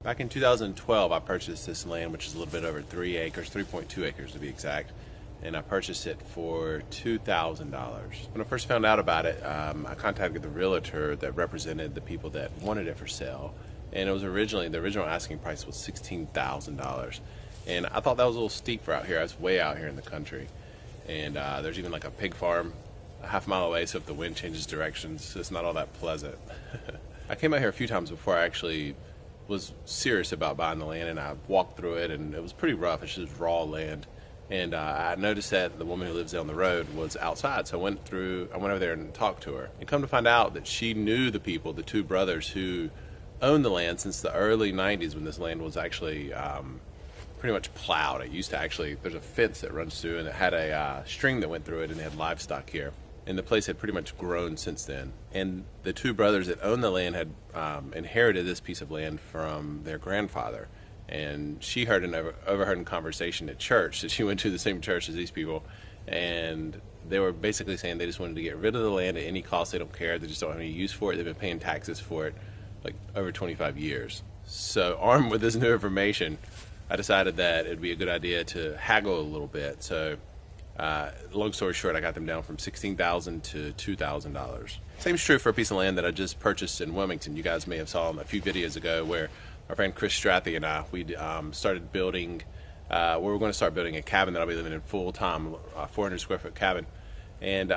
Back in 2012, I purchased this land, which is a little bit over 3 acres, 3.2 acres to be exact, and I purchased it for $2,000. When I first found out about it, I contacted the realtor that represented the people that wanted it for sale, and it was originally, the original asking price was $16,000. And I thought that was a little steep for out here. I was way out here in the country, and there's even like a pig farm a half mile away, so if the wind changes directions, it's not all that pleasant. I came out here a few times before I actually was serious about buying the land, and I walked through it, and it was pretty rough. It's just raw land, and I noticed that the woman who lives down the road was outside, so I went over there and talked to her, and come to find out that she knew the people, the two brothers who owned the land since the early 90s, when this land was actually pretty much plowed. It used to actually, there's a fence that runs through, and it had a string that went through it, and they had livestock here. And the place had pretty much grown since then. And the two brothers that owned the land had inherited this piece of land from their grandfather. And she overheard a conversation at church, that she went to the same church as these people. And they were basically saying they just wanted to get rid of the land at any cost. They don't care. They just don't have any use for it. They've been paying taxes for it like over 25 years. So armed with this new information, I decided that it'd be a good idea to haggle a little bit. So long story short, I got them down from $16,000 to $2,000. Same is true for a piece of land that I just purchased in Wilmington. You guys may have saw a few videos ago where our friend Chris Strathy and I, we started building, where we're going to start building a cabin that I'll be living in full time, a 400 square foot cabin. And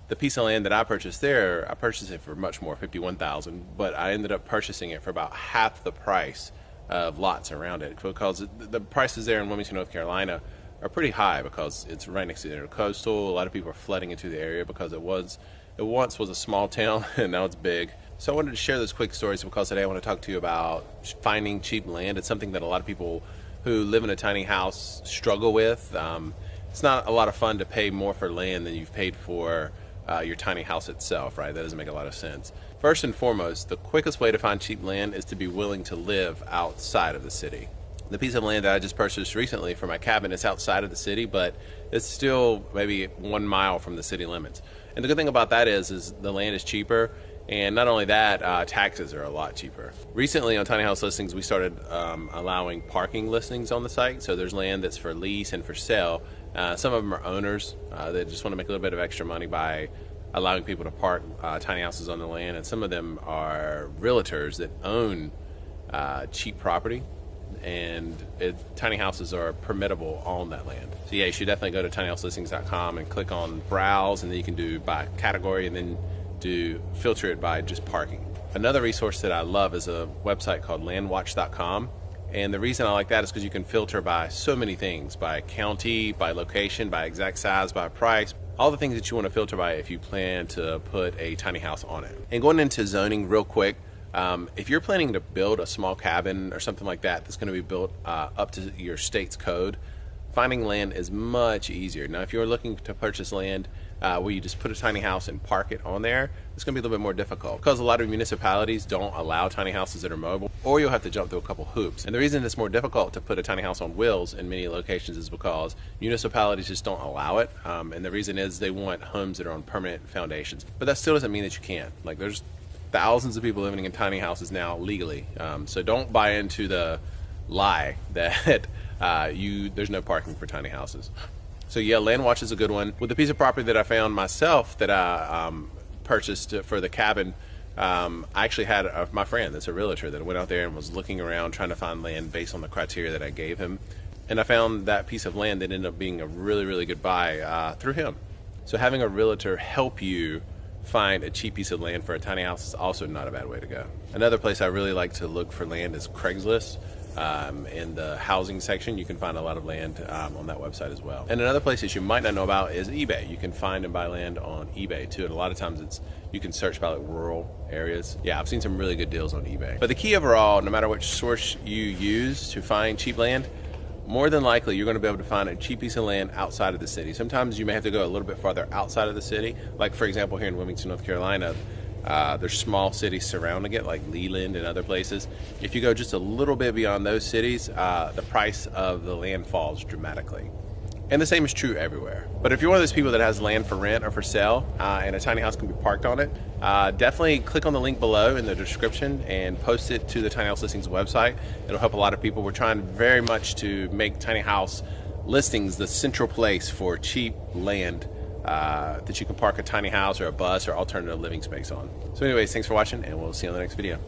the piece of land that I purchased there, I purchased it for much more, $51,000, but I ended up purchasing it for about half the price of lots around it, because the prices there in Wilmington, North Carolina are pretty high because it's right next to the intercoastal. A lot of people are flooding into the area because it once was a small town and now it's big. So I wanted to share those quick stories because today I want to talk to you about finding cheap land. It's something that a lot of people who live in a tiny house struggle with. It's not a lot of fun to pay more for land than you've paid for your tiny house itself, right? That doesn't make a lot of sense. First and foremost, the quickest way to find cheap land is to be willing to live outside of the city. The piece of land that I just purchased recently for my cabin is outside of the city, but it's still maybe 1 mile from the city limits. And the good thing about that is the land is cheaper, and not only that, taxes are a lot cheaper. Recently on Tiny House Listings, we started allowing parking listings on the site. So there's land that's for lease and for sale. Some of them are owners that just want to make a little bit of extra money by allowing people to park tiny houses on the land, and some of them are realtors that own cheap property, and tiny houses are permittable on that land. So yeah, you should definitely go to tinyhouselistings.com and click on browse, and then you can do by category, and then filter it by just parking. Another resource that I love is a website called landwatch.com, and the reason I like that is because you can filter by so many things, by county, by location, by exact size, by price, all the things that you want to filter by if you plan to put a tiny house on it. And going into zoning real quick, if you're planning to build a small cabin or something like that that's going to be built up to your state's code, finding land is much easier. Now, if you're looking to purchase land where you just put a tiny house and park it on there, it's going to be a little bit more difficult because a lot of municipalities don't allow tiny houses that are mobile, or you'll have to jump through a couple hoops. And the reason it's more difficult to put a tiny house on wheels in many locations is because municipalities just don't allow it. And the reason is they want homes that are on permanent foundations. But that still doesn't mean that you can't. Like, there's thousands of people living in tiny houses now legally. So don't buy into the lie that there's no parking for tiny houses. So yeah, Landwatch is a good one. With the piece of property that I found myself that I purchased for the cabin, I actually had my friend that's a realtor that went out there and was looking around trying to find land based on the criteria that I gave him. And I found that piece of land that ended up being a really, really good buy through him. So having a realtor help you find a cheap piece of land for a tiny house is also not a bad way to go. Another place I really like to look for land is Craigslist. In the housing section, you can find a lot of land on that website as well. And another place that you might not know about is eBay. You can find and buy land on eBay too. And a lot of times you can search by like rural areas. Yeah, I've seen some really good deals on eBay. But the key overall, no matter which source you use to find cheap land, more than likely you're going to be able to find a cheap piece of land outside of the city. Sometimes you may have to go a little bit farther outside of the city. Like for example, here in Wilmington, North Carolina, there's small cities surrounding it, like Leland and other places. If you go just a little bit beyond those cities, the price of the land falls dramatically. And the same is true everywhere. But if you're one of those people that has land for rent or for sale and a tiny house can be parked on it, definitely click on the link below in the description and post it to the Tiny House Listings website. It'll help a lot of people. We're trying very much to make tiny house listings the central place for cheap land that you can park a tiny house or a bus or alternative living space on. So anyways, thanks for watching, and we'll see you on the next video.